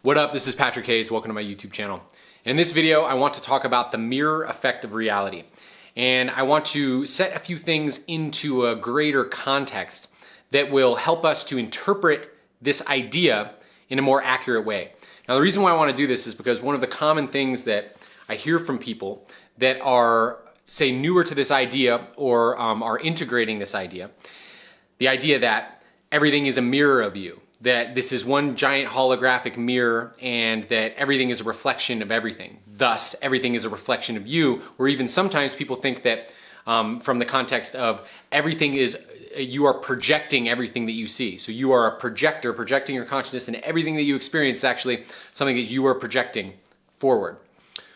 What up, this is Patrick Hayes, welcome to my YouTube channel. In this video, I want to talk about the mirror effect of reality. And I want to set a few things into a greater context that will help us to interpret this idea in a more accurate way. Now, the reason why I want to do this is because one of the common things that I hear from people that are, say, newer to this idea or are integrating this idea, the idea that everything is a mirror of you, that this is one giant holographic mirror and that everything is a reflection of everything. Thus, everything is a reflection of you, or even sometimes people think that from the context of everything is, you are projecting everything that you see. So you are a projector, projecting your consciousness, and everything that you experience is actually something that you are projecting forward.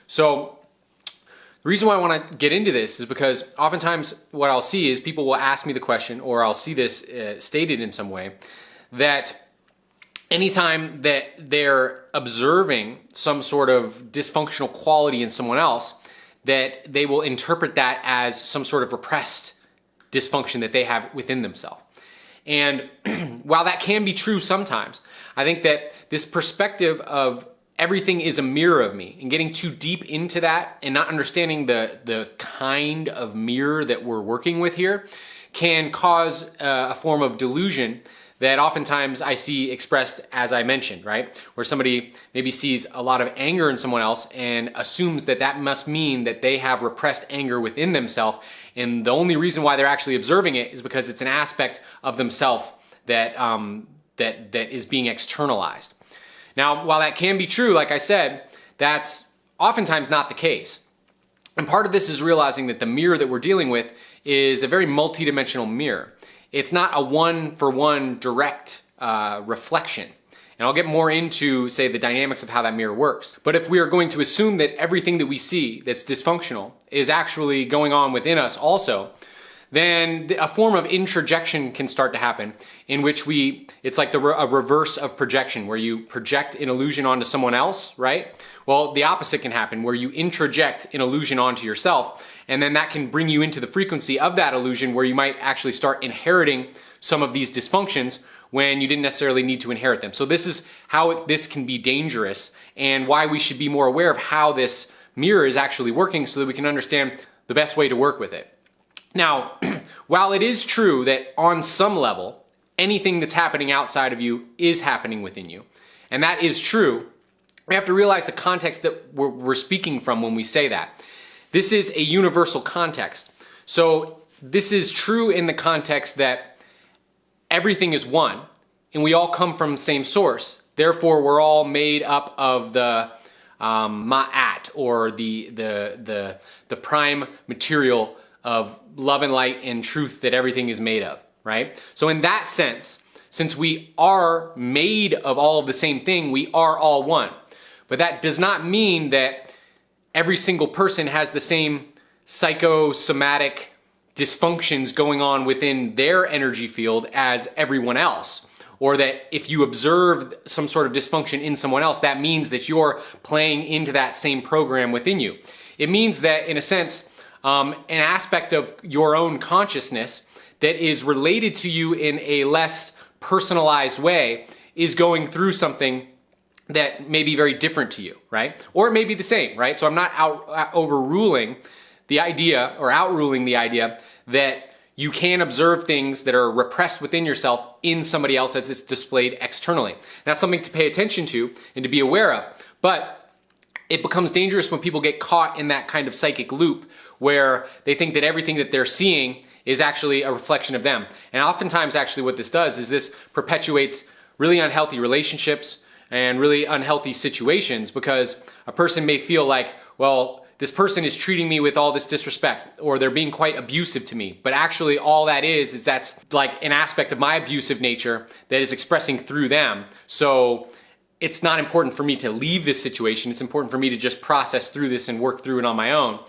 So the reason why I want to get into this is because oftentimes what I'll see is people will ask me the question, or I'll see this stated in some way, that anytime that they're observing some sort of dysfunctional quality in someone else, that they will interpret that as some sort of repressed dysfunction that they have within themselves. And while that can be true sometimes, I think that this perspective of everything is a mirror of me and getting too deep into that and not understanding the kind of mirror that we're working with here can cause a form of delusion that oftentimes I see expressed as I mentioned, right? Where somebody maybe sees a lot of anger in someone else and assumes that that must mean that they have repressed anger within themselves, and the only reason why they're actually observing it is because it's an aspect of themselves that, that is being externalized. Now, while that can be true, like I said, that's oftentimes not the case. And part of this is realizing that the mirror that we're dealing with is a very multidimensional mirror. It's not a one-for-one direct reflection. And I'll get more into, say, the dynamics of how that mirror works. But if we are going to assume that everything that we see that's dysfunctional is actually going on within us also, then a form of introjection can start to happen in which it's like a reverse of projection, where you project an illusion onto someone else, right? Well, the opposite can happen, where you introject an illusion onto yourself, and then that can bring you into the frequency of that illusion, where you might actually start inheriting some of these dysfunctions when you didn't necessarily need to inherit them. So this is how this can be dangerous, and why we should be more aware of how this mirror is actually working so that we can understand the best way to work with it. Now, while it is true that on some level, anything that's happening outside of you is happening within you, and that is true, we have to realize the context that we're speaking from when we say that. This is a universal context. So this is true in the context that everything is one, and we all come from the same source. Therefore, we're all made up of the ma'at, or the prime material of love and light and truth that everything is made of, right? So in that sense, since we are made of all of the same thing, we are all one. But that does not mean that every single person has the same psychosomatic dysfunctions going on within their energy field as everyone else. Or that if you observe some sort of dysfunction in someone else, that means that you're playing into that same program within you. It means that, in a sense, an aspect of your own consciousness that is related to you in a less personalized way is going through something that may be very different to you, right? Or it may be the same, right? So I'm not overruling the idea, or outruling the idea, that you can observe things that are repressed within yourself in somebody else as it's displayed externally. That's something to pay attention to and to be aware of. But it becomes dangerous when people get caught in that kind of psychic loop where they think that everything that they're seeing is actually a reflection of them. And oftentimes, actually, what this does is this perpetuates really unhealthy relationships and really unhealthy situations, because a person may feel like, well, this person is treating me with all this disrespect, or they're being quite abusive to me. But actually all that is that's like an aspect of my abusive nature that is expressing through them. So it's not important for me to leave this situation. It's important for me to just process through this and work through it on my own.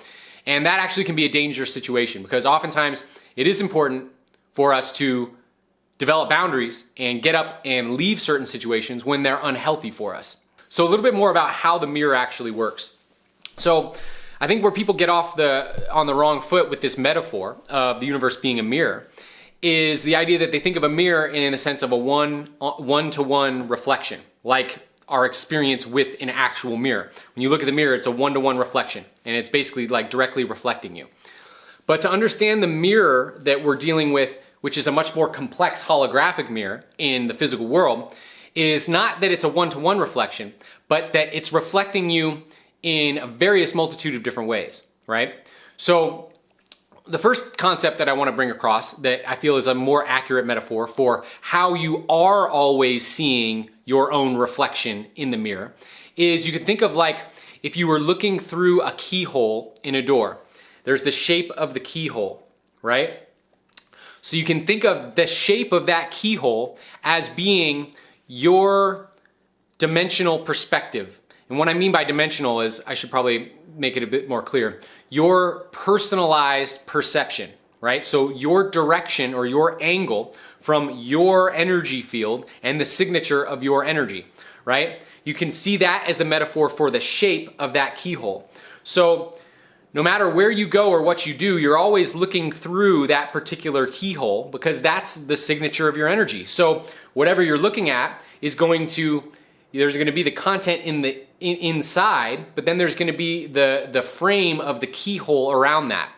And that actually can be a dangerous situation, because oftentimes it is important for us to develop boundaries and get up and leave certain situations when they're unhealthy for us. So a little bit more about how the mirror actually works. So I think where people get off on the wrong foot with this metaphor of the universe being a mirror is the idea that they think of a mirror in a sense of a one-to-one reflection, like our experience with an actual mirror. When you look at the mirror, it's a one-to-one reflection, and it's basically like directly reflecting you. But to understand the mirror that we're dealing with, which is a much more complex holographic mirror in the physical world, is not that it's a one-to-one reflection, but that it's reflecting you in a various multitude of different ways, right? So the first concept that I want to bring across that I feel is a more accurate metaphor for how you are always seeing your own reflection in the mirror is you can think of like if you were looking through a keyhole in a door. There's the shape of the keyhole, right? So you can think of the shape of that keyhole as being your dimensional perspective. And what I mean by dimensional is, I should probably make it a bit more clear, your personalized perception, right? So your direction or your angle from your energy field and the signature of your energy, right? You can see that as the metaphor for the shape of that keyhole. So no matter where you go or what you do, you're always looking through that particular keyhole because that's the signature of your energy. So whatever you're looking at is going to, there's going to be the content in the inside, but then there's going to be the frame of the keyhole around that.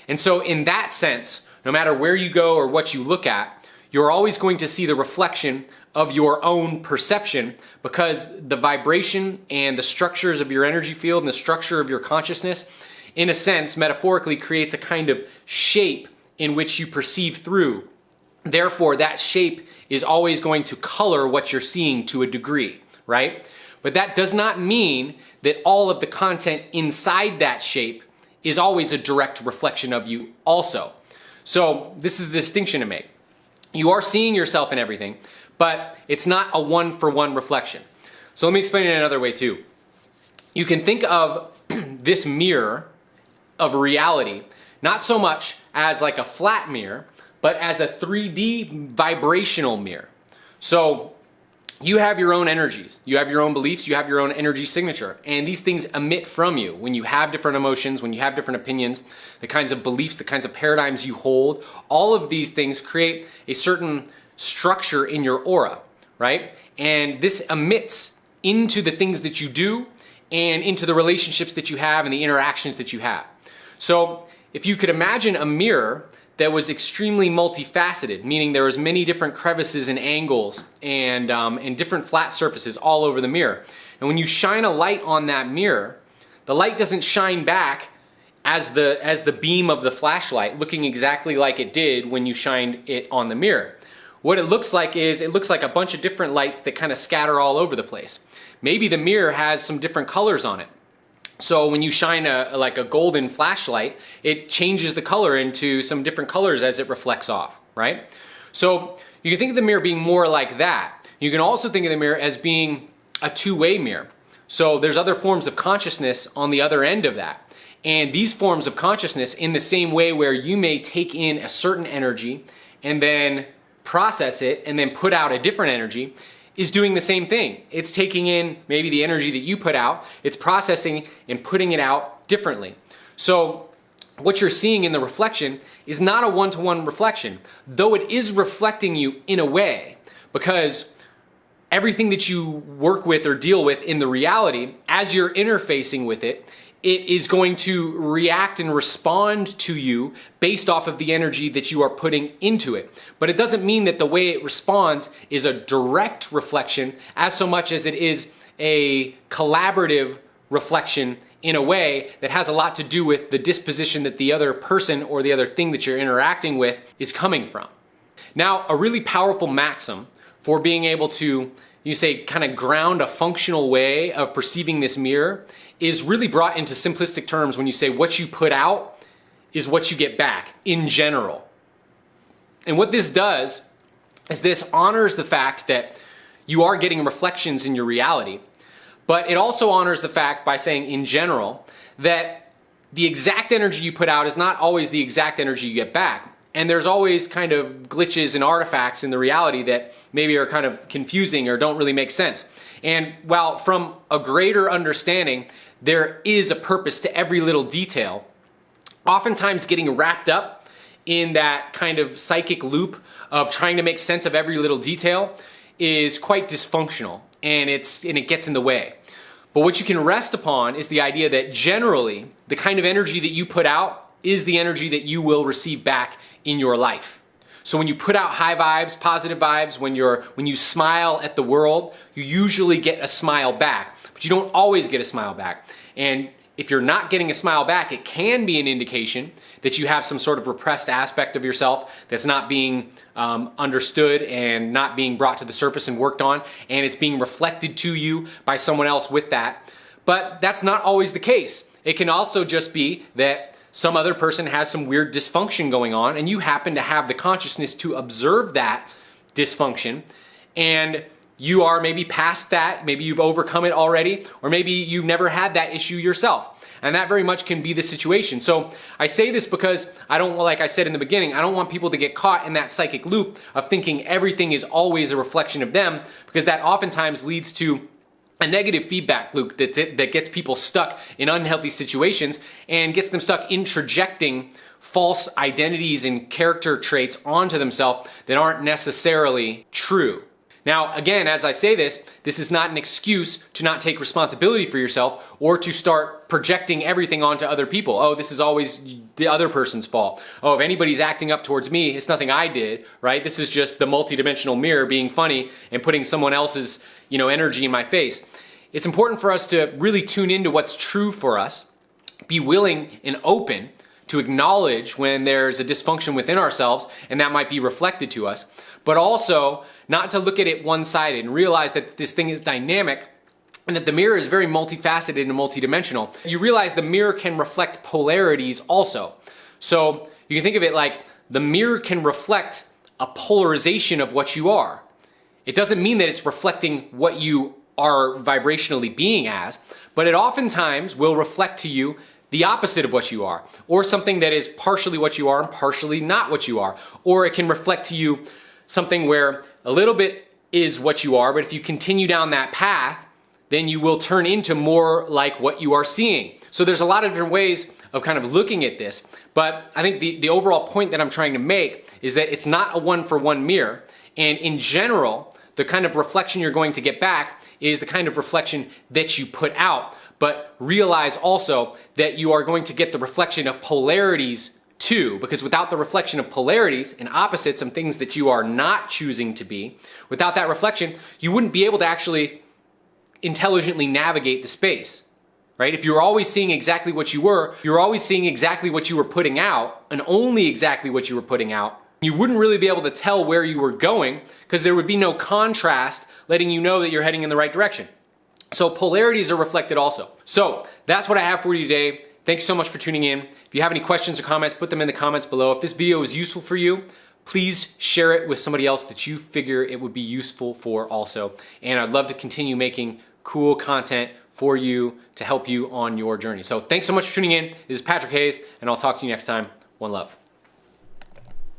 And so in that sense, no matter where you go or what you look at, you're always going to see the reflection of your own perception because the vibration and the structures of your energy field and the structure of your consciousness, in a sense, metaphorically creates a kind of shape in which you perceive through. Therefore, that shape is always going to color what you're seeing to a degree, right? But that does not mean that all of the content inside that shape is always a direct reflection of you also. So this is the distinction to make. You are seeing yourself in everything, but it's not a one-for-one reflection. So let me explain it another way too. You can think of this mirror of reality, not so much as like a flat mirror, but as a 3D vibrational mirror. So you have your own energies, you have your own beliefs, you have your own energy signature, and these things emit from you when you have different emotions, when you have different opinions, the kinds of beliefs, the kinds of paradigms you hold. All of these things create a certain structure in your aura, right? And this emits into the things that you do and into the relationships that you have and the interactions that you have. So if you could imagine a mirror that was extremely multifaceted, meaning there was many different crevices and angles and different flat surfaces all over the mirror. And when you shine a light on that mirror, the light doesn't shine back as the beam of the flashlight, looking exactly like it did when you shined it on the mirror. What it looks like is, it looks like a bunch of different lights that kind of scatter all over the place. Maybe the mirror has some different colors on it. So when you shine like a golden flashlight, it changes the color into some different colors as it reflects off, right? So you can think of the mirror being more like that. You can also think of the mirror as being a two-way mirror. So there's other forms of consciousness on the other end of that. And these forms of consciousness, in the same way where you may take in a certain energy and then process it and then put out a different energy, is doing the same thing. It's taking in maybe the energy that you put out, it's processing and putting it out differently. So what you're seeing in the reflection is not a one-to-one reflection, though it is reflecting you in a way, because everything that you work with or deal with in the reality, as you're interfacing with it, it is going to react and respond to you based off of the energy that you are putting into it. But it doesn't mean that the way it responds is a direct reflection as so much as it is a collaborative reflection in a way that has a lot to do with the disposition that the other person or the other thing that you're interacting with is coming from. Now, a really powerful maxim for being able to, you say, kind of ground a functional way of perceiving this mirror is really brought into simplistic terms when you say what you put out is what you get back in general. And what this does is this honors the fact that you are getting reflections in your reality, but it also honors the fact by saying in general that the exact energy you put out is not always the exact energy you get back. And there's always kind of glitches and artifacts in the reality that maybe are kind of confusing or don't really make sense. And while from a greater understanding, there is a purpose to every little detail, oftentimes getting wrapped up in that kind of psychic loop of trying to make sense of every little detail is quite dysfunctional. and it gets in the way. But what you can rest upon is the idea that generally the kind of energy that you put out is the energy that you will receive back in your life. So when you put out high vibes, positive vibes, when you smile at the world, you usually get a smile back, but you don't always get a smile back. And if you're not getting a smile back, it can be an indication that you have some sort of repressed aspect of yourself that's not being understood and not being brought to the surface and worked on, and it's being reflected to you by someone else with that. But that's not always the case. It can also just be that some other person has some weird dysfunction going on, and you happen to have the consciousness to observe that dysfunction, and you are maybe past that, maybe you've overcome it already, or maybe you've never had that issue yourself. And that very much can be the situation. So I say this because I don't, like I said in the beginning, I don't want people to get caught in that psychic loop of thinking everything is always a reflection of them, because that oftentimes leads to a negative feedback loop that gets people stuck in unhealthy situations and gets them stuck introjecting false identities and character traits onto themselves that aren't necessarily true. Now, again, as I say this is not an excuse to not take responsibility for yourself or to start projecting everything onto other people. Oh, this is always the other person's fault. Oh, if anybody's acting up towards me, it's nothing I did, right? This is just the multidimensional mirror being funny and putting someone else's, energy in my face. It's important for us to really tune into what's true for us, be willing and open to acknowledge when there's a dysfunction within ourselves and that might be reflected to us, but also not to look at it one-sided and realize that this thing is dynamic and that the mirror is very multifaceted and multidimensional. You realize the mirror can reflect polarities also. So you can think of it like the mirror can reflect a polarization of what you are. It doesn't mean that it's reflecting what you are vibrationally being as, but it oftentimes will reflect to you the opposite of what you are, or something that is partially what you are and partially not what you are. Or it can reflect to you something where a little bit is what you are, but if you continue down that path, then you will turn into more like what you are seeing. So there's a lot of different ways of kind of looking at this, but I think the overall point that I'm trying to make is that it's not a one-for-one mirror, and in general, the kind of reflection you're going to get back is the kind of reflection that you put out, but realize also that you are going to get the reflection of polarities too, because without the reflection of polarities and opposites and things that you are not choosing to be, without that reflection, you wouldn't be able to actually intelligently navigate the space, right? If you're always seeing exactly what you were, you're always seeing exactly what you were putting out and only exactly what you were putting out, you wouldn't really be able to tell where you were going because there would be no contrast letting you know that you're heading in the right direction. So polarities are reflected also. So that's what I have for you today. Thanks so much for tuning in. If you have any questions or comments, put them in the comments below. If this video is useful for you, please share it with somebody else that you figure it would be useful for also. And I'd love to continue making cool content for you to help you on your journey. So thanks so much for tuning in. This is Patrick Hayes, and I'll talk to you next time. One love.